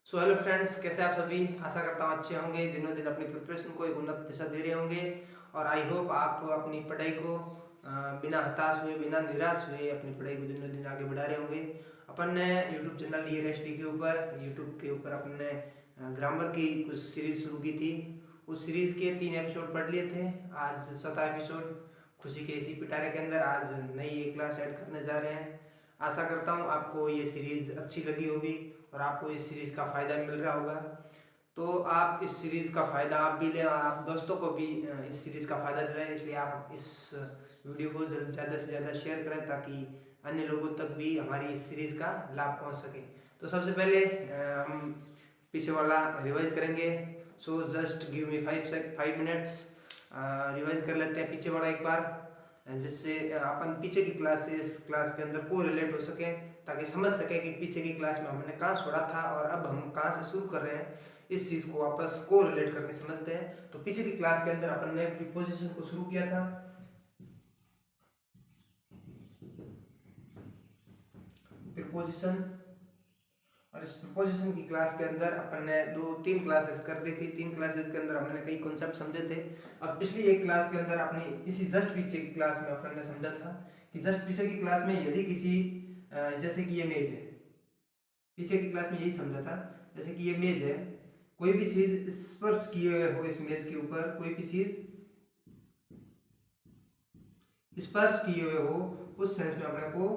So hello friends, कैसे आप सभी। आशा करता हूँ अच्छे होंगे, दिनों दिन अपनी प्रिपरेशन को एक उन्नत दिशा दे रहे होंगे। और आई होप आप अपनी पढ़ाई को बिना हताश हुए, बिना निराश हुए अपनी पढ़ाई को दिनों दिन आगे बढ़ा रहे होंगे। अपन ने यूट्यूब चैनल DRSD के ऊपर अपन ने ग्रामर की कुछ सीरीज शुरू की थी। उस सीरीज के 3 एपिसोड पढ़ लिए थे। आज 7वां एपिसोड खुशी के इसी पिटारे के अंदर आज नई एक क्लास ऐड करने जा रहे हैं। आशा करता हूँ आपको ये सीरीज अच्छी लगी होगी और आपको इस सीरीज का फायदा मिल रहा होगा। तो आप इस सीरीज का फायदा आप भी लें और आप दोस्तों को भी इस सीरीज का फायदा दिलाएं। इसलिए आप इस वीडियो को ज़्यादा से ज़्यादा शेयर करें ताकि अन्य लोगों तक भी हमारी इस सीरीज का लाभ पहुंच सके। तो सबसे पहले हम पीछे वाला रिवाइज करेंगे। So just give me 5 minutes. Revise कर लेते हैं पीछे वाला एक बार, जिससे अपन पीछे की क्लास से इस क्लास के अंदर को रिलेट हो सके, ताकि समझ सके कि पीछे की क्लास में हमने कहाँ छोड़ा था और अब हम कहाँ से शुरू कर रहे हैं। इस चीज़ को वापस को रिलेट करके समझते हैं। तो पीछे की क्लास के अंदर अपन ने प्रीपोजिशन को शुरू किया था। प्रीपोजिशन, और इस प्रीपोजिशन की क्लास के अंदर अपन ने 2-3 क्लासेस कर दी थी। 3 क्लासेस के अंदर हमने कई कॉन्सेप्ट समझे थे। अब पिछली एक क्लास के अंदर अपनी इसी जस्ट पीछे की क्लास में अपन ने समझा था कि जस्ट पीछे की क्लास में यदि किसी जैसे कि ये मेज है, पीछे की क्लास में यही समझा था। जैसे कि ये मेज है, कोई भी चीज स्पर्श किए हुए हो इस मेज के ऊपर, कोई भी चीज स्पर्श किए हुए हो, उस सेंस में अपने को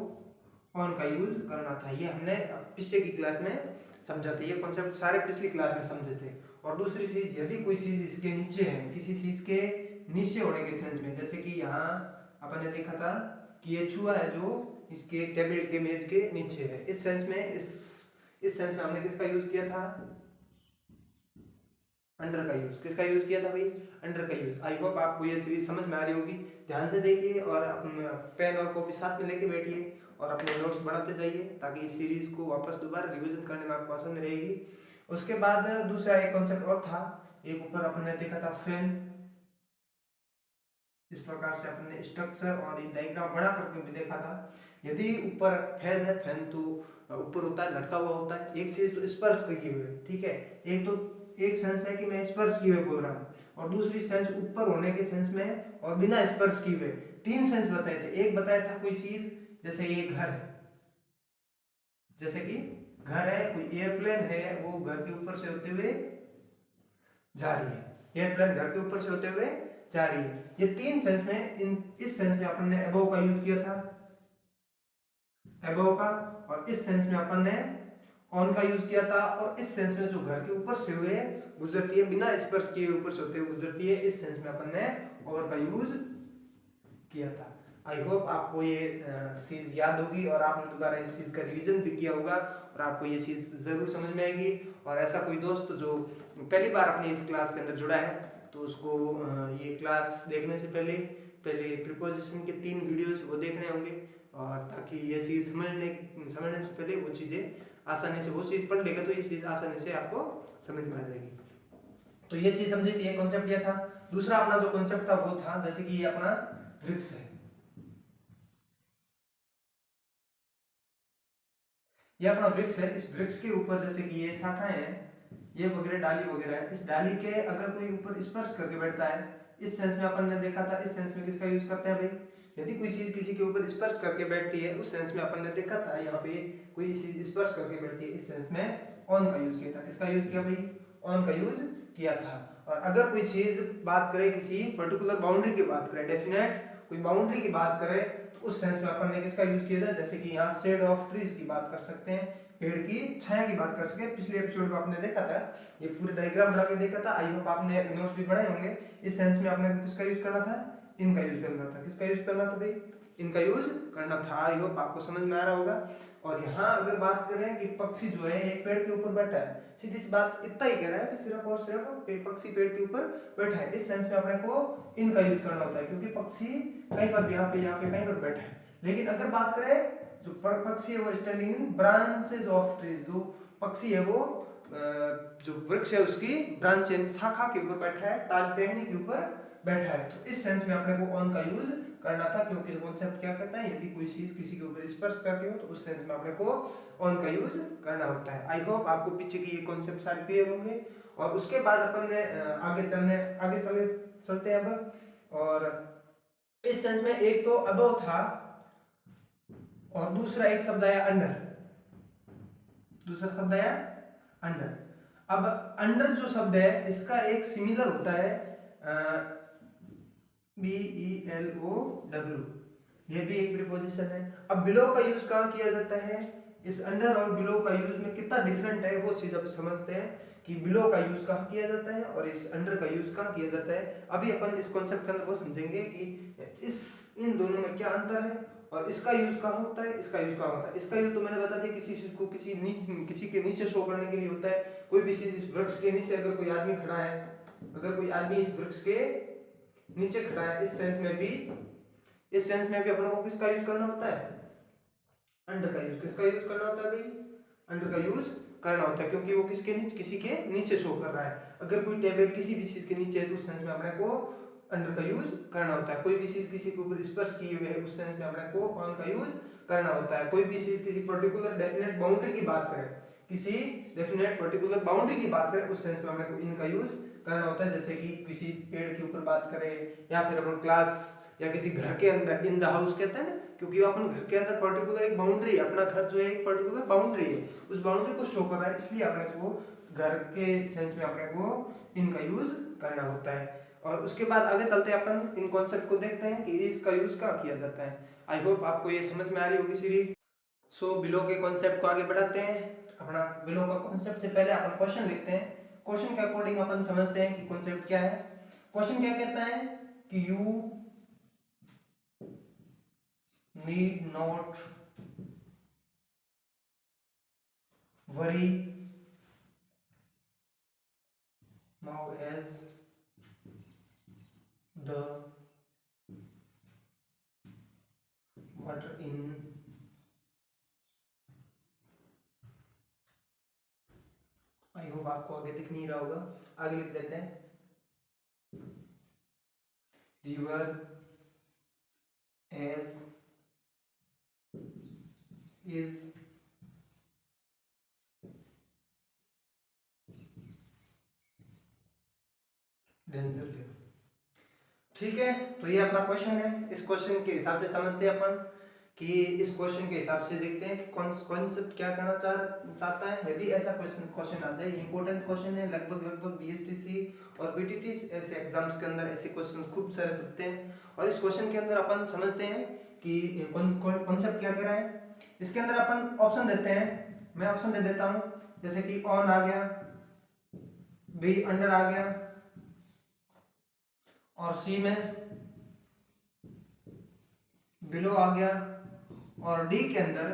ऑन का यूज करना था। ये हमने पिछले की क्लास में समझा था। ये कॉन्सेप्ट सारे पिछली क्लास में समझे थे। और दूसरी चीज, यदि कोई चीज इसके नीचे है, किसी चीज के नीचे होने के सेंस में, जैसे कि यहाँ अपन ने देखा था कि ये चूहा है जो इसके टेबल के मेज के नीचे है। इस सेंस में इस सेंस में हमने किसका यूज किया था? अंडर का यूज। किसका यूज किया था भाई? अंडर का यूज। आई होप आपको ये सीरीज समझ में आ रही होगी। ध्यान से देखिए और पेन और कॉपी साथ में लेके बैठिए और अपने नोट्स बनाते जाइए, ताकि इस सीरीज को वापस दोबारा रिवीजन करने में आपको आसानी रहेगी। उसके बाद दूसरा एक कॉन्सेप्ट और था। एक ऊपर अपन ने देखा था फैन। इस प्रकार से अपन ने स्ट्रक्चर और इन डायग्राम बना करके भी देखा था। यदि ऊपर फैन है, फैन तो ऊपर होता है, लटका हुआ होता है। एक चीज तो स्पर्श किए हुए, ठीक है। एक सेंस है कि मैं स्पर्श किए हुए बोल रहा हूँ, और दूसरी सेंस ऊपर होने के सेंस में और बिना स्पर्श किए हुए। 3 सेंस बताए थे। एक बताया था कोई चीज, जैसे ये घर है, जैसे कि घर है, कोई एयरप्लेन है, वो घर के ऊपर से होते हुए जा रही है। एयरप्लेन घर के ऊपर से होते हुए जा रही है। ये 3 सेंस में, इस सेंस में अपन ने अबव का यूज किया था, अबव का। और इस सेंस में अपन ने ऑन का यूज किया था। और इस सेंस में जो घर के ऊपर से हुए गुजरती है, बिना स्पर्श किए ऊपर से होते हुए गुजरती है, इस सेंस में अपन ने ओवर का यूज किया था। आई होप आपको ये चीज याद होगी और आपने दोबारा इस चीज का रिवीजन भी किया होगा और आपको ये चीज जरूर समझ में आएगी। और ऐसा कोई दोस्त जो पहली बार अपनी इस क्लास के अंदर जुड़ा है, तो उसको ये क्लास देखने से पहले पहले प्रीपोजिशन के 3 वीडियोस वो देखने होंगे, और ताकि ये चीज समझने से पहले वो चीजें आसानी से, वो चीज पढ़ लेगा तो ये चीज आसानी से आपको समझ में आ जाएगी। तो ये चीज समझी थी, ये कॉन्सेप्ट दिया था। दूसरा अपना जो कॉन्सेप्ट था वो था, जैसे कि ये अपना वृक्ष है, ये अपना वृक्ष है। इस वृक्ष के ऊपर जैसे कि ये शाखाएं हैं, ये वगैरह डाली वगैरह है। इस डाली के अगर कोई ऊपर स्पर्श करके बैठता है, इस सेंस में अपन ने देखा था। इस सेंस में किसका यूज करते हैं भाई? यदि कोई चीज किसी के ऊपर स्पर्श करके बैठती है, उस सेंस में अपन ने देखा था, यहाँ पे कोई चीज स्पर्श करके बैठती है, इस सेंस में ऑन का यूज किया था। किसका यूज किया भाई? ऑन का यूज किया था। और अगर कोई चीज बात करे, किसी पर्टिकुलर बाउंड्री की बात करे, डेफिनेट कोई बाउंड्री की बात करे, उस सेंस में अपन ने किसका यूज किया था? जैसे कि यहाँ शेड ऑफ ट्रीज की बात कर सकते हैं, पेड़ की छाया की बात कर सकते हैं। पिछले एपिसोड को आपने देखा था, ये पूरे डायग्राम बना के देखा था। आई होप आपने नोट्स भी बनाए होंगे। इस सेंस में आपने किसका यूज करना था? इनका यूज करना था। किसका यूज करना था भाई? इनका यूज करना था। आई होप आपको समझ में आ रहा होगा। और यहाँ अगर बात करें कि पक्षी जो है एक पेड़ के ऊपर बैठा है, सीधी सी बात इतना ही कह रहा है कि सिर्फ और सिर्फ पक्षी पेड़ के ऊपर बैठा है। इस सेंस में अपने को इनका यूज करना होता है, क्योंकि पक्षी कहीं पर यहाँ पे कहीं पर बैठा है। लेकिन अगर बात करें, जो पक्षी है वो standing in branches of trees, जो पक्षी है वो जो वृक्ष है उसकी ब्रांच शाखा के ऊपर बैठा है, टाल टहनी के ऊपर बैठा है। तो इस सेंस में अपने को ऑन का यूज करना था, क्योंकि कॉन्सेप्ट क्या कहता है, यदि कोई चीज किसी के ऊपर स्पर्श करती हो तो उस सेंस में अपने को ऑन का यूज करना होता है। आई होप आपको पीछे की ये कॉन्सेप्ट सारे क्लियर होंगे। और उसके बाद अपन ने आगे चलते हैं अब। और इस सेंस में एक तो अबव था और दूसरा एक शब्द आया अंडर, दूसरा शब्द आया अंडर। अब अंडर जो शब्द है इसका एक सिमिलर होता है BELOW, ये भी एक प्रीपोजिशन है। अब बिलो का यूज कहाँ किया जाता है, इस अंडर और बिलो का यूज में कितना डिफरेंट है वो चीज अब समझते हैं कि बिलो का यूज कहाँ किया जाता है और इस अंडर का यूज कहाँ किया जाता है। अभी अपन इस कॉन्सेप्ट के अंदर वो समझेंगे कि इन दोनों में क्या अंतर है और इसका यूज कहाँ होता है, इसका यूज कहाँ होता है। इसका यूज तो मैंने बता दिया किसी चीज को किसी के नीचे शो करने के लिए होता है। कोई भी चीज इस वृक्ष के नीचे अगर कोई आदमी खड़ा है, अगर कोई आदमी इस वृक्ष के नीचे खड़ा है, इस सेंस में भी अपन को किसका यूज करना होता है, अंडर का यूज। किसका यूज करना होता है भाई, अंडर का यूज करना होता है, क्योंकि वो किसी के नीचे शो कर रहा है। अगर कोई टेबल किसी भी चीज के नीचे है तो उस सेंस में अपने को अंडर का यूज करना होता है। कोई भी चीज किसी के ऊपर स्पर्श की हुई है उस सेंस में अपने को ऑन का यूज करना होता है। कोई भी चीज किसी पर्टिकुलर डेफिनेट बाउंड्री की बात करें, किसी डेफिनेट पर्टिकुलर बाउंड्री की बात करें उस सेंस में अपने को इन का यूज करना होता है। जैसे कि किसी पेड़ के ऊपर बात करें या फिर अपन क्लास या किसी घर के अंदर, इन द हाउस कहते हैं ना, क्योंकि अपन घर के अंदर पर्टिकुलर एक बाउंड्री है, अपना घर जो है एक पर्टिकुलर बाउंड्री है, उस बाउंड्री को शो कर रहा है, इसलिए अपने को घर के सेंस में अपने को इनका यूज करना होता है। और उसके बाद आगे चलते हैं, अपन इन कॉन्सेप्ट को देखते हैं कि इसका यूज कहाँ किया जाता है। आई होप आपको ये समझ में आ रही होगी सीरीज। सो बिलो के कॉन्सेप्ट को आगे बढ़ाते हैं। अपना बिलो का कॉन्सेप्ट से पहले अपन क्वेश्चन लिखते हैं। क्वेश्चन के अकॉर्डिंग अपन समझते हैं कि कॉन्सेप्ट क्या है। क्वेश्चन क्या कहता है कि you need not worry now as the water in I hope आपको आगे दिख नहीं रहा होगा, आगे लिख देते हैं river as is danger level. ठीक है, तो ये अपना क्वेश्चन है। इस क्वेश्चन के हिसाब से समझते हैं अपन कि इस क्वेश्चन के हिसाब से देखते हैं कि कॉन्सेप्ट क्या करना चाहता है। यदि ऐसा क्वेश्चन आ जाए, इंपॉर्टेंट क्वेश्चन है, लगभग बीएसटीसी और बीटीटी ऐसे एग्जाम्स के अंदर ऐसे क्वेश्चन खूब सारे बनते हैं। और इस क्वेश्चन के अंदर अपन समझते हैं कि कॉन्सेप्ट क्या कह रहा है। इसके अंदर अपन ऑप्शन देते हैं, मैं ऑप्शन दे देता हूँ, जैसे कि ऑन आ गया, बी अंडर आ गया, और सी में बिलो आ गया, और डी के अंदर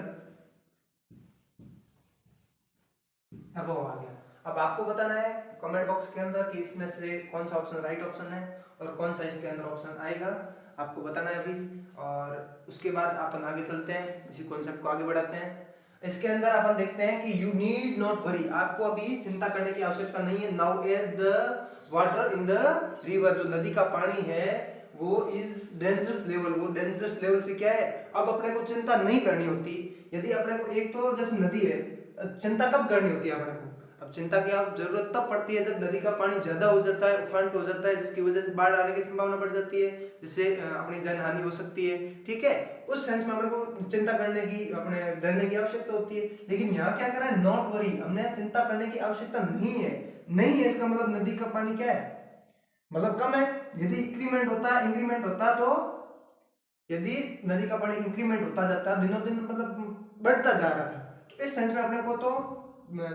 अबव आ गया। अब आपको बताना है कमेंट बॉक्स के अंदर कि इसमें से कौन सा ऑप्शन राइट ऑप्शन है और कौन सा इसके अंदर ऑप्शन आएगा, आपको बताना है अभी। और उसके बाद अपन आगे चलते हैं, इसी कॉन्सेप्ट को आगे बढ़ाते हैं। इसके अंदर अपन देखते हैं कि यू नीड नॉट वरी, आपको अभी चिंता करने की आवश्यकता नहीं है। Now as the water in the river, जो नदी का पानी है वो इज डेंजरस लेवल, वो डेंजरस लेवल से क्या है, अब अपने को चिंता नहीं करनी होती। यदि अपने को एक तो जैसे नदी है, चिंता कब करनी होती है अपने को, अब चिंता की आप जरूरत तब पड़ती है जब नदी का पानी ज्यादा हो जाता है, उफान हो जाता है, जिसकी वजह से बाढ़ आने की संभावना बढ़ जाती है, जिससे अपनी जान हानि हो सकती है। ठीक है, उस सेंस में अपने को चिंता करने की, अपने डरने की आवश्यकता होती है। लेकिन यहाँ क्या करा है, नॉट वरी, हमने चिंता करने की आवश्यकता नहीं है। नहीं है इसका मतलब नदी का पानी क्या है, मतलब कम है। यदि इंक्रीमेंट होता तो यदि नदी का पानी इंक्रीमेंट होता जाता दिनों दिन, मतलब बढ़ता जा रहा था, तो इस सेंस में अपने को तो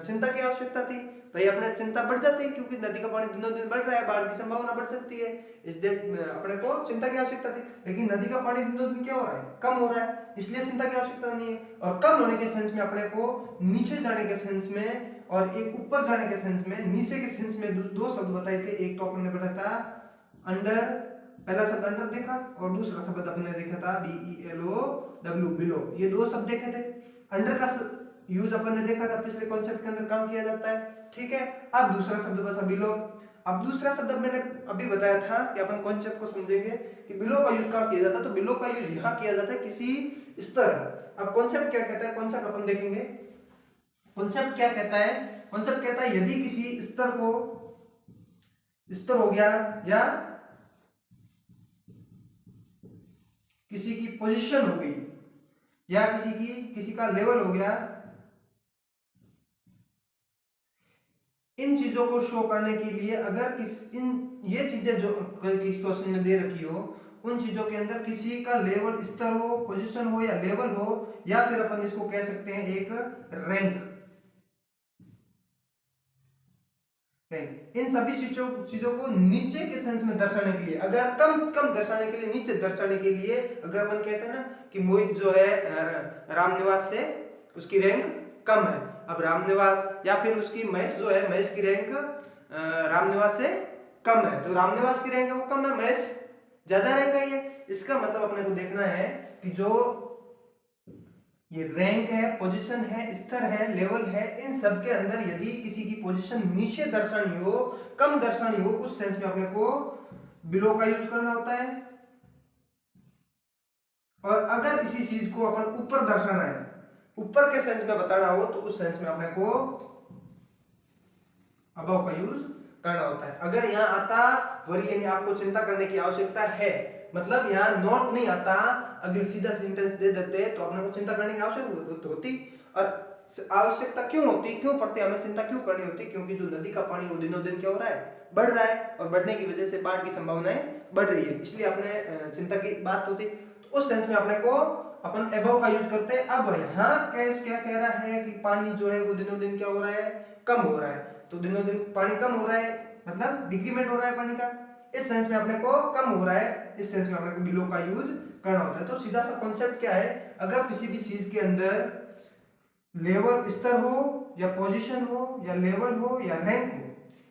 चिंता की आवश्यकता थी भाई, अपने चिंता बढ़ जाती है क्योंकि नदी का पानी दिनों दिन बढ़ रहा है, बाढ़ की संभावना बढ़ सकती है, इसलिए अपने को चिंता की आवश्यकता थी। लेकिन नदी का पानी दिनों दिन क्या हो रहा है, कम हो रहा है, इसलिए चिंता की आवश्यकता नहीं है। और कम होने के सेंस में अपने को नीचे जाने के सेंस में और एक ऊपर जाने के सेंस में, नीचे के सेंस में दो शब्द बताए थे। एक तो अपने पढ़ा था अंडर, पहला शब्द अंडर देखा, और दूसरा शब्द अपने देखा था BELOW, बिलो, ये दो शब्द देखे थे। अंडर का यूज अपन ने देखा था पिछले कॉन्सेप्ट के अंदर, काम किया जाता है। ठीक है, अब दूसरा शब्द बचा बिलो। अब दूसरा शब्द मैंने अभी बताया था कि अपन कॉन्सेप्ट को समझेंगे कि बिलो का यूज कहाँ किया जाता है, तो बिलो का यूज यहाँ किया जाता है किसी स्तर। अब कॉन्सेप्ट क्या कहता है, कॉन्सेप्ट अपन देखेंगे। कॉन्सेप्ट क्या कहता है, कॉन्सेप्ट कहता है यदि किसी स्तर को, स्तर हो गया या किसी की पोजीशन हो गई या किसी का लेवल हो गया, इन चीजों को शो करने के लिए अगर ये चीजें जो किस क्वेश्चन में दे रखी हो, उन चीजों के अंदर किसी का लेवल, स्तर हो, पोजीशन हो या लेवल हो, या फिर अपन इसको कह सकते हैं एक रैंक, इन सभी चीजों को नीचे के सेंस में दर्शाने के लिए, अगर कम दर्शाने के लिए, नीचे दर्शाने के लिए, अगर अपन कहते हैं ना कि मोहित जो है रामनिवास से उसकी रैंक कम है, अब रामनिवास या फिर उसकी महेश जो है, महेश की रैंक रामनिवास से कम है, तो रामनिवास की रैंक है वो कम है, महेश ज्यादा रैंक है ये। इसका मतलब अपने को देखना है कि जो ये रैंक है, पोजीशन है, स्तर है, लेवल है, इन सब के अंदर यदि किसी की पोजीशन नीचे दर्शानी हो, कम दर्शानी हो, उस सेंस में अपने को बिलो का यूज करना होता है। और अगर इसी चीज को अपन ऊपर दर्शाना है, ऊपर के सेंस में बताना हो, तो उस सेंस में अपने को अबव का यूज करना होता है। अगर यहाँ आता वरी यानी आपको चिंता करने की आवश्यकता है, मतलब यहाँ नोट नहीं आता, अगर सीधा सेंटेंस दे देते तो अपने को चिंता करने की आवश्यकता होती। और आवश्यकता क्यों होती, क्यों पड़ती, हमें चिंता क्यों करनी होती, क्योंकि जो नदी का पानी वो दिनों दिन क्या हो रहा है, बढ़ रहा है, और बढ़ने की वजह से बाढ़ की संभावनाएं बढ़ रही है, इसलिए अपने चिंता की बात होती। तो उस सेंस में अपने को अपन एबव का यूज करते हैं। अब यहाँ कैश क्या कह रहा है कि पानी जो है वो दिनों दिन क्या हो रहा है, कम हो रहा है, तो दिनों दिन पानी कम हो रहा है, मतलब डिक्रीमेंट हो रहा है पानी का, इस सेंस में अपने को कम हो रहा है, इस सेंस में अपने को बिलो का यूज करना होता है। तो सीधा सा कॉन्सेप्ट क्या है, अगर किसी भी चीज के अंदर लेवल, स्तर हो या पोजीशन हो या लेवल हो या रैंक हो,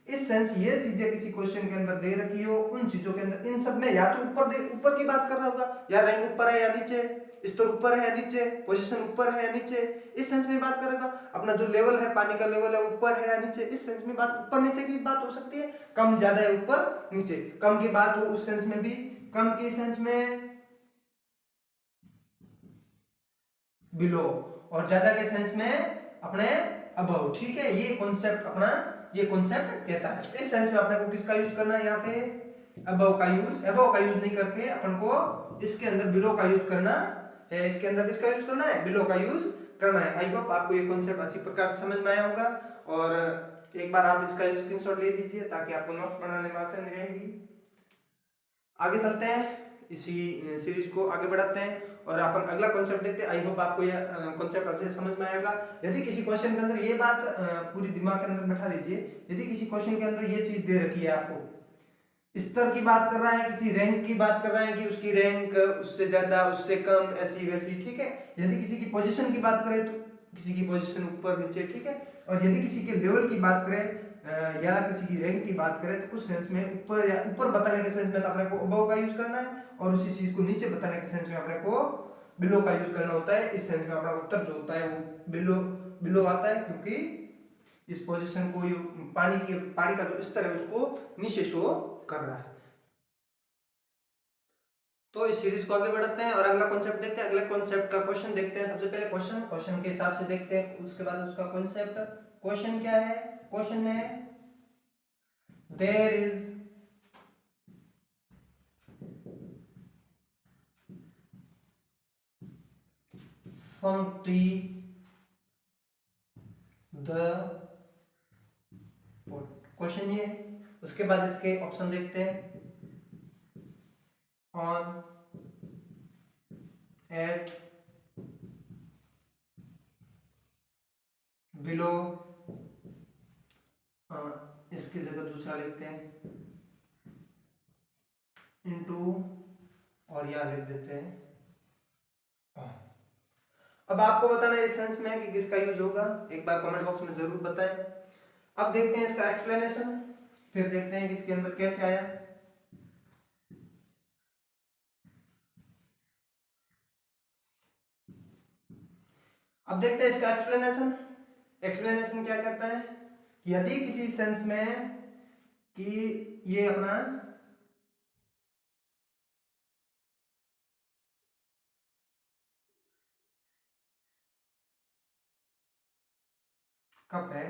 इस सेंस ये चीजें किसी क्वेश्चन के अंदर दे रखी हो, उन चीजों के अंदर, इन सब में या तो ऊपर की बात कर रहा होगा, या रैंक ऊपर है या नीचे, स्तर ऊपर है या नीचे, पोजीशन ऊपर है या नीचे, इस सेंस में बात करेगा। अपना जो लेवल है, पानी का लेवल है, ऊपर है या नीचे, इस सेंस में बात ऊपर नीचे की बात हो सकती है। कम ज्यादा है, ऊपर नीचे, कम की बात हो उस सेंस में भी, कम की सेंस में बिलो, और ज्यादा के सेंस में अपने अबव। ठीक है, ये कॉन्सेप्ट अपना, ये कॉन्सेप्ट कहता है। इस सेंस में अपने को किसका यूज करना है, यहाँ पे अबव का यूज, अबव का यूज नहीं करके अपन को इसके अंदर बिलो का यूज करना है। इसके अंदर किसका यूज करना है, बिलो का यूज करना है। आई होप आपको ये कॉन्सेप्ट अच्छी प्रकार से समझ में आया होगा, और एक बार आप इसका स्क्रीनशॉट ले दीजिए ताकि आपको नोट्स बनाने में आसानी रहेगी। आगे चलते हैं, इसी सीरीज को आगे बढ़ाते हैं और अपन अगला कॉन्सेप्ट देखते हैं। आई होप आपको यह कॉन्सेप्ट अच्छे से समझ में आएगा। यदि किसी क्वेश्चन के अंदर ये बात पूरी दिमाग के अंदर बैठा दीजिए, यदि किसी क्वेश्चन के अंदर ये चीज दे रखी है, आपको स्तर की बात कर रहा है, किसी रैंक की बात कर रहा है कि उसकी रैंक उससे ज्यादा, उससे कम, ऐसी वैसी, ठीक है। यदि किसी की पोजीशन की बात करें तो किसी की पोजीशन ऊपर नीचे, ठीक है। और यदि किसी के लेवल की बात करें या किसी की रैंक की बात करें, तो उस सेंस में ऊपर या ऊपर बताने के सेंस में तो अपने को अबव का यूज करना है, और उसी चीज को नीचे बताने के सेंस में अपने को बिलो का यूज करना होता है। इस सेंस में अपना उत्तर जो होता है वो बिलो आता है, क्योंकि इस पोजीशन को, पानी का जो स्तर है उसको नीचे शो कर रहा है। तो इस सीरीज को आगे बढ़ाते हैं और अगला कॉन्सेप्ट देखते हैं। अगले कॉन्सेप्ट का क्वेश्चन देखते हैं। सबसे पहले क्वेश्चन के हिसाब से देखते हैं, उसके बाद उसका कॉन्सेप्ट। क्वेश्चन क्या है, क्वेश्चन है there is some tree the question ये, उसके बाद इसके ऑप्शन देखते हैं। ऑन, एट, बिलो, इसकी जगह दूसरा लिखते हैं इनटू, और यहां लिख देते हैं। अब आपको बताना है इस सेंस में कि किसका यूज होगा, एक बार कमेंट बॉक्स में जरूर बताएं। अब देखते हैं इसका एक्सप्लेनेशन, फिर देखते हैं कि इसके अंदर कैसे आया। अब देखते हैं इसका एक्सप्लेनेशन। एक्सप्लेनेशन क्या कहता है, यदि किसी सेंस में कि ये अपना कप है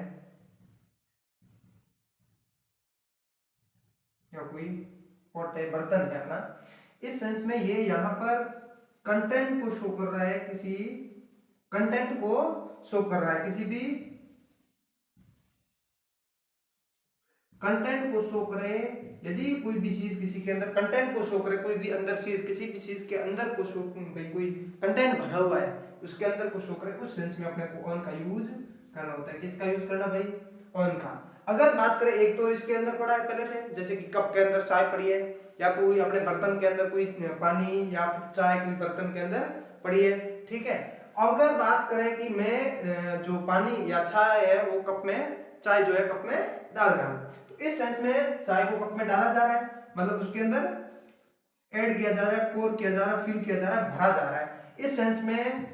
या कोई पॉट है, बर्तन है अपना, इस सेंस में ये यहाँ पर कंटेंट को शो कर रहा है, किसी कंटेंट को शो कर रहा है, किसी भी कंटेंट को शो करे। यदि कोई भी चीज किसी के अंदर कंटेंट को शो करे, कोई भी अंदर चीज किसी भी चीज के अंदर को शो, भाई कोई कंटेंट भरा हुआ है उसके अंदर को शो करे, उस सेंस में अपने को ऑन का यूज करना होता है। किसका यूज करना भाई? ऑन का। अगर बात करें, एक तो इसके अंदर पड़ा है पहले से, जैसे कि कप के अंदर चाय पड़ी है, या कोई अपने बर्तन के अंदर कोई पानी या चाय कोई बर्तन के अंदर पड़ी है, ठीक है। अगर बात करें कि मैं जो पानी या चाय है वो कप में, चाय जो है कप में डाल रहा हूं, इस सेंस में चाय को कप में डाला जा रहा है, मतलब उसके अंदर ऐड किया जा रहा है, पोर किया जा रहा है, फिल किया जा रहा है, भरा जा रहा है। इस सेंस में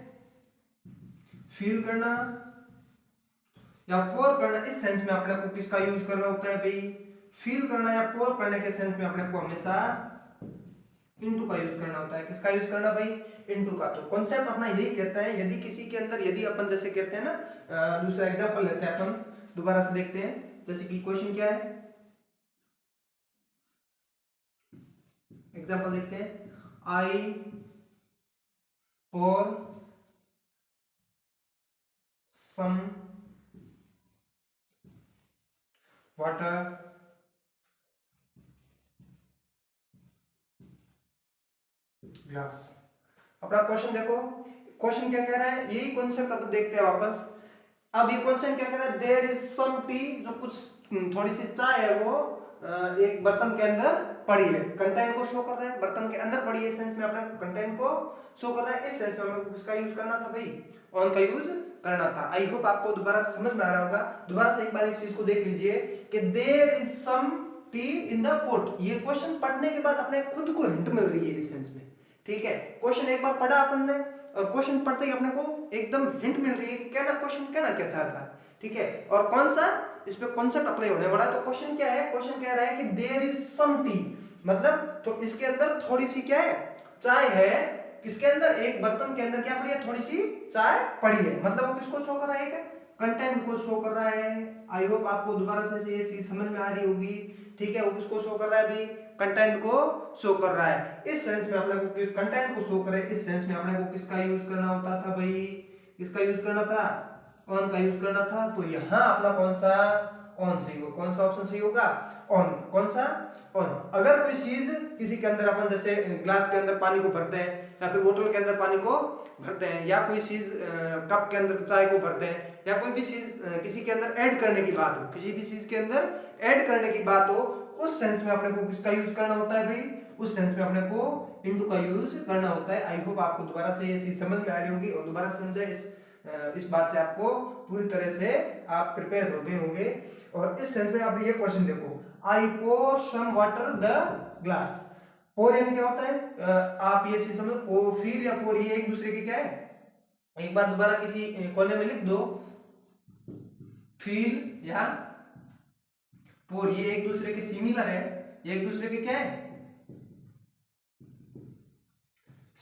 फिल करना या पोर करना, इस सेंस में अपने को किसका यूज करना होता है भाई? फिल करना या पोर करने के सेंस में अपने को हमेशा इनटू का यूज करना होता है। किसका यूज करना भाई? इनटू का। तो कॉन्सेप्ट अपना यही कहता है, यदि किसी के अंदर, यदि अपन जैसे कहते हैं ना, दूसरा एग्जांपल लेते हैं अपन, दोबारा से देखते हैं। जैसे कि क्वेश्चन क्या है, एग्जांपल देखते हैं। आई pour some water ग्लास। अपना क्वेश्चन देखो, क्वेश्चन क्या कह रहा है, यही कॉन्सेप्ट अब देखते हैं वापस। अब ये क्वेश्चन क्या कह रहा है, देयर इज सम टी, जो कुछ थोड़ी सी चाय है वो एक बर्तन के अंदर पड़ी है, कंटेंट को शो कर रहा है, बर्तन के अंदर पड़ी है, इस सेंस में अपने कंटेंट को शो कर रहा है। इस सेंस में हमें किसका यूज करना था भाई? ऑन का यूज करना था। आई होप आपको दोबारा समझ में आ रहा होगा। दोबारा से एक बार इस चीज को देख लीजिए कि there is some tea in the pot. ये क्वेश्चन पढ़ने के बाद अपने खुद को हिंट मिल रही है इस सेंस में, ठीक है। क्वेश्चन एक बार पढ़ा अपन ने, और क्वेश्चन पढ़ते ही अपने को एकदम हिंट मिल रही है कि कहना क्वेश्चन कहना क्या चाहता है, ठीक है। और कौन सा इस पे कॉन्सेप्ट अप्लाई होने वाला है। तो क्वेश्चन क्या है, क्वेश्चन कह रहा है कि देयर इज सम टी, मतलब तो इसके अंदर थोड़ी सी क्या है, चाय है। किसके अंदर? एक बर्तन के अंदर क्या पड़ी है? थोड़ी सी चाय पड़ी है, मतलब वो किसको शो कर रहा है? कंटेंट को शो कर रहा है। आई होप आपको दोबारा से ये चीज समझ में आ रही होगी, ठीक है। वो किसको शो कर रहा है भाई? कंटेंट को शो कर रहा है। इस सेंस में अपने को कंटेंट को शो करे, इस सेंस में अपने को किसका यूज करना होता था भाई? किसका यूज करना था? ऑन का यूज करना था। तो यहाँ अपना कौन सा ऑन सही होगा? कौन सा ऑप्शन सही होगा? ऑन। कौन सा? ऑन। अगर कोई चीज किसी के अंदर, अपन जैसे ग्लास के अंदर पानी को भरते हैं, या फिर बोतल के अंदर पानी को भरते हैं, या कोई चीज कप के अंदर चाय को भरते हैं, या कोई भी चीज किसी के अंदर ऐड करने की बात हो, किसी भी चीज के अंदर ऐड करने की बात हो, उस सेंस में अपने को किसका यूज करना होता है भाई? उस सेंस में अपने को इनटू का यूज करना होता है। आई होप आपको दोबारा से ये चीज समझ में आ रही होगी, और दोबारा समझे इस बात से आपको पूरी तरह से आप प्रिपेयर हो गए होंगे। और इस सेंस में आप ये क्वेश्चन देखो, आई पोर सम वाटर द ग्लास। पोर यानी क्या होता है? आप ये चीज समझो, फील या पोर ये एक दूसरे के क्या है? एक बार दोबारा किसी कोने में लिख दो, फील या पोर, ये एक दूसरे के सिमिलर है, ये एक दूसरे के क्या है?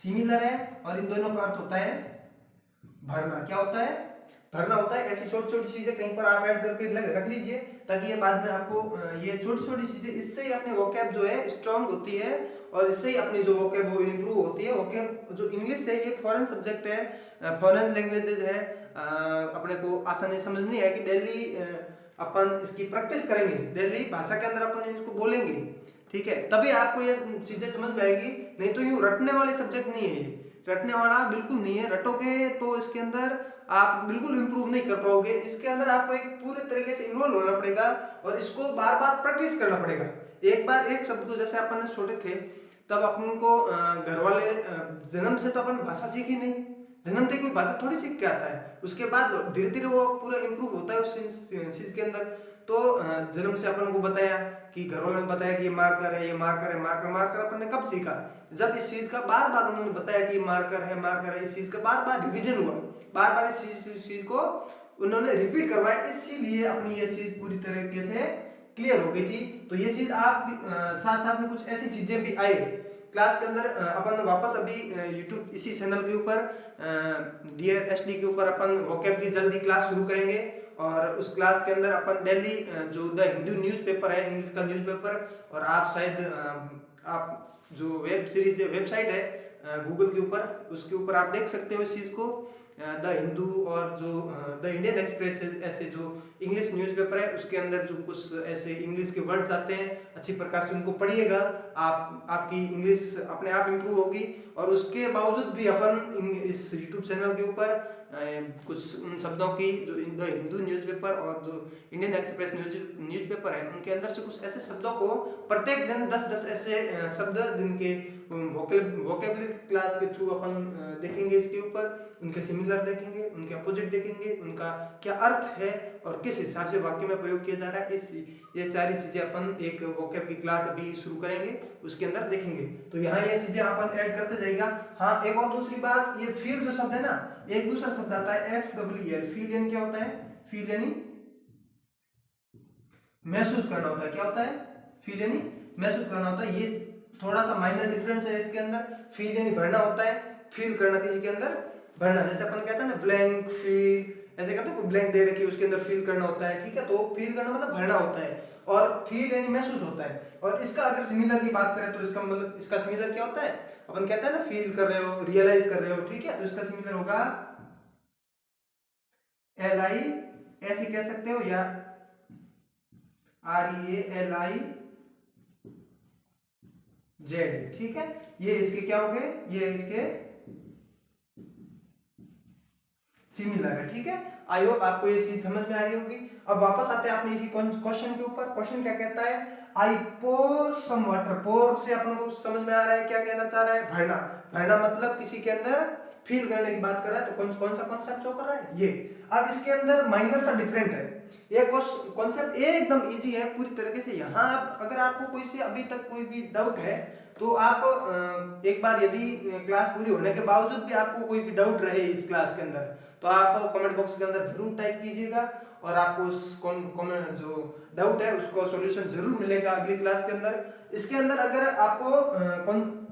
सिमिलर है। और इन दोनों का अर्थ होता है भरना। क्या होता है? भरना होता है। ऐसी छोटी छोटी चीजें कहीं पर आप ऐड करके रख लीजिए, ताकि ये बाद में आपको ये छोटी छोटी चीजें, इससे ही अपनी वोकैब जो है स्ट्रांग होती है, और इससे ही अपनी जो वोकैब वो इंप्रूव होती है। वोकैब जो इंग्लिश है ये फॉरेन सब्जेक्ट है, फॉरेन लैंग्वेजेज है, अपने को आसानी समझनी है कि डेली अपन इसकी प्रैक्टिस करेंगे, डेली भाषा के अंदर अपन इसको बोलेंगे, ठीक है, तभी आपको ये चीजें समझ में आएगी। नहीं तो यूं रटने वाले सब्जेक्ट नहीं है, रटने वाला बिल्कुल नहीं है। रटोगे तो इसके अंदर आप बिल्कुल इंप्रूव नहीं कर पाओगे। इसके अंदर आपको एक पूरे तरीके से इन्वॉल्व होना पड़ेगा, और इसको बार बार प्रैक्टिस करना पड़ेगा। एक बार एक शब्द को, जैसे अपन छोटे थे तब अपन को घर वाले, जन्म से तो अपन भाषा सीखी नहीं, जन्म से कोई भाषा थोड़ी सीख के आता है, उसके बाद धीरे धीरे वो पूरा इंप्रूव होता है उस चीज के अंदर। तो जन्म से अपन को बताया कि घर वालों ने बताया कि ये मार्कर है, ये मार्कर है, मार्कर मार्कर अपन ने कब सीखा? जब इस चीज का बार बार उन्होंने बताया कि मार्कर है, मार्कर है, इस चीज का बार बार रिवीजन हुआ, बार बार इस चीज को उन्होंने रिपीट करवाया, इसीलिए अपनी ये चीज पूरी तरीके से क्लियर हो गई थी। तो ये चीज आप साथ साथ में कुछ ऐसी चीजें भी आए क्लास के अंदर। अपन वापस अभी यूट्यूब इसी चैनल के ऊपर डियर एसडी के ऊपर अपन वोकैब की जल्दी क्लास शुरू करेंगे, और उस क्लास के अंदर अपन डेली जो द हिंदू न्यूज़पेपर है, इंग्लिश का न्यूज़पेपर, और आप शायद आप जो वेब सीरीज वेबसाइट है गूगल के ऊपर, उसके ऊपर आप देख सकते हो इस चीज़ को, द हिंदू और जो द इंडियन एक्सप्रेस, ऐसे जो इंग्लिश न्यूज़पेपर है उसके अंदर जो कुछ ऐसे इंग्लिश के वर्ड्स आते हैं, अच्छी प्रकार से उनको पढ़िएगा। आपकी इंग्लिश अपने आप इम्प्रूव होगी। और उसके बावजूद भी अपन इस यूट्यूब चैनल के ऊपर कुछ उन शब्दों की जो द हिंदू न्यूज़पेपर और जो इंडियन एक्सप्रेस न्यूज़पेपर है उनके अंदर से कुछ ऐसे शब्दों को प्रत्येक दिन 10-10 ऐसे शब्द जिनके वोकेबलरी क्लास के थ्रू अपन देखेंगे, इसके ऊपर उनके सिमिलर देखेंगे, उनके अपोजिट देखेंगे, उनका क्या अर्थ है और किस हिसाब से वाक्य में प्रयोग किया जा रहा है, ये सारी चीजें अपन एक वोकैब की क्लास अभी शुरू करेंगे उसके अंदर देखेंगे। तो यहाँ ये चीजें अपन ऐड करते जाएगा। हाँ, एक और दूसरी बात, ये फील जो शब्द है ना, एक दूसरा शब्द आता है FEEL। फील यानी क्या होता है? फील यानी महसूस करना होता है। क्या होता है? फील यानी महसूस करना होता है। ये थोड़ा सा माइनर डिफरेंस है इसके अंदर। फील यानी भरना होता है, फील करना किसी के अंदर भरना। जैसे अपन कहते हैं ना ब्लैंक फील, ऐसे कहते हैं कोई ब्लैंक दे रखी है उसके अंदर फील करना होता है, ठीक है। तो फील करना मतलब भरना होता है, और फील यानी महसूस होता है। और इसका अगर सिमिलर की बात करें तो इसका मतलब, इसका सिमिलर क्या होता है? अपन कहते हैं ना फील कर रहे हो, रियलाइज कर रहे हो, ठीक है। तो इसका सिमिलर होगा LI, ऐसे कह सकते हो, या REALIZ, ठीक है। ये इसके क्या हो गए? ये इसके सिमिलर है, ठीक है। आई होप आपको ये चीज समझ में आ रही होगी। अब वापस आते हैं अपने इसी क्वेश्चन के ऊपर। क्वेश्चन क्या कहता है? आई पोर सम वाटर। पोर से अपन को समझ में आ रहा है क्या कहना चाह रहा है? भरना। भरना मतलब किसी के अंदर फील करने की बात कर रहा है। तो कौन सा कॉन्सेप्ट शो कर रहा है? ये। अब इसके अंदर माइनर सा डिफरेंट है। ये कॉन्सेप्ट एकदम इजी है पूरी तरीके से। यहाँ अगर आपको कोई से अभी तक कोई भी डाउट है तो आप एक बार, यदि क्लास पूरी होने के बावजूद भी आपको कोई भी डाउट रहे इस क्लास के अंदर, तो आप कमेंट बॉक्स के अंदर जरूर टाइप कीजिएगा, और आपको उस कमेंट जो डाउट है उसको सॉल्यूशन जरूर मिलेगा अगली क्लास के अंदर। इसके अंदर अगर आपको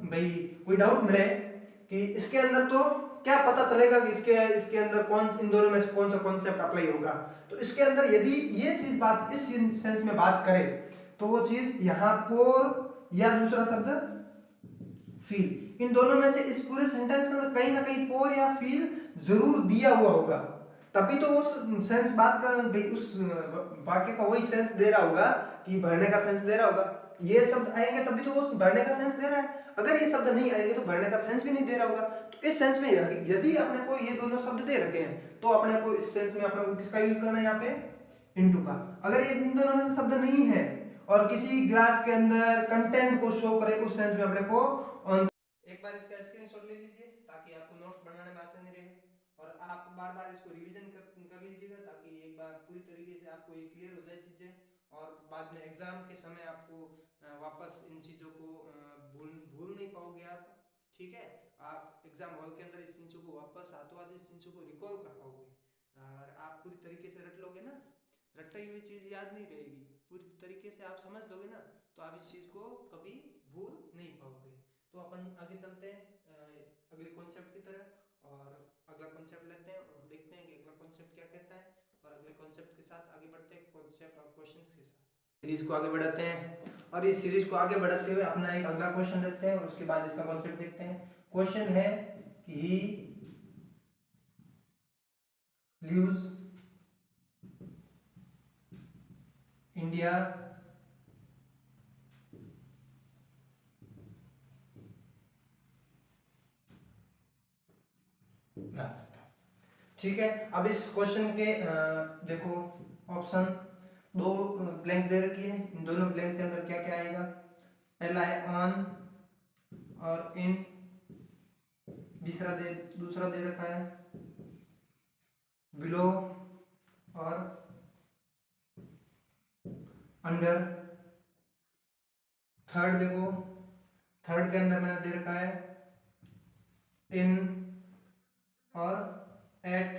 भाई कोई डाउट मिले कि इसके अंदर, तो क्या पता चलेगा कि इसके अंदर इन दोनों में से कौन सा कॉन्सेप्ट अप्लाई होगा। तो इसके अंदर यदि ये चीज बात इस सेंस में बात करें तो वो चीज यहाँ पोर या दूसरा शब्द फील, इन दोनों में से इस पूरे सेंटेंस के अंदर कहीं ना कहीं पोर या फील जरूर दिया हुआ होगा, तभी तो वो सेंस बात कर उस वाक्य का वही सेंस दे रहा होगा कि भरने का सेंस दे रहा होगा। ये शब्द आएंगे तभी तो वो भरने का सेंस दे रहा है। अगर ये शब्द नहीं आएंगे तो भरने का सेंस भी नहीं दे रहा होगा। तो इस सेंस में यदि अपने को ये दोनों शब्द दे रखे हैं तो अपने को इस सेंस में अपने को किसका यूज करना है? यहाँ पे इनटू का। अगर ये इन दोनों में शब्द नहीं है और किसी क्लास के अंदर कंटेंट को शो करे, उस सेंस में अपने को एक बार इसका स्क्रीनशॉट ले लीजिए ताकि आपको नोट्स बनाने में आसानी रहे, और आप बार बार इसको रिवीजन कर लीजिएगा ताकि एक बार पूरी तरीके से आपको ये क्लियर हो जाए चीजें, और बाद में एग्जाम के समय आपको वापस इन चीजों को भूल नहीं पाओगे आप, ठीक है। आप एग्जाम हॉल के अंदर इस चीजों को वापस हाथों हाथ इस चीजों को रिकॉल कर पाओगे, और आप पूरी तरीके से रट लोगे ना। रटी हुई चीज याद नहीं रहेगी, पूरी तरीके से आप समझ लोगे ना, तो आप इस चीज को कभी भूल नहीं पाओगे। तो अपन आगे चलते हैं अगले कॉन्सेप्ट की तरफ, और अगला कॉन्सेप्ट लेते हैं और देखते हैं कि अगला कॉन्सेप्ट क्या कहता है, और अगले कॉन्सेप्ट के साथ आगे बढ़ते हैं कॉन्सेप्ट और क्वेश्चंस के साथ। सीरीज को आगे बढ़ाते हैं, और इस सीरीज को आगे बढ़ाते हुए अपना एक अगला क्वेश्चन लेते हैं और उसके बाद इसका कॉन्सेप्ट देखते हैं। क्वेश्चन है कि ही लीव्स इंडिया ठीक है। अब इस क्वेश्चन के देखो ऑप्शन दो ब्लैंक दे रखी है, इन दोनों ब्लैंक के अंदर क्या क्या आएगा? पहला है ऑन और इन, दूसरा दे रखा है बिलो और अंडर। थर्ड देखो, थर्ड के अंदर मैंने दे रखा है इन और एट,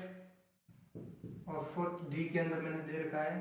और फोर्थ डी के अंदर मैंने दे रखा है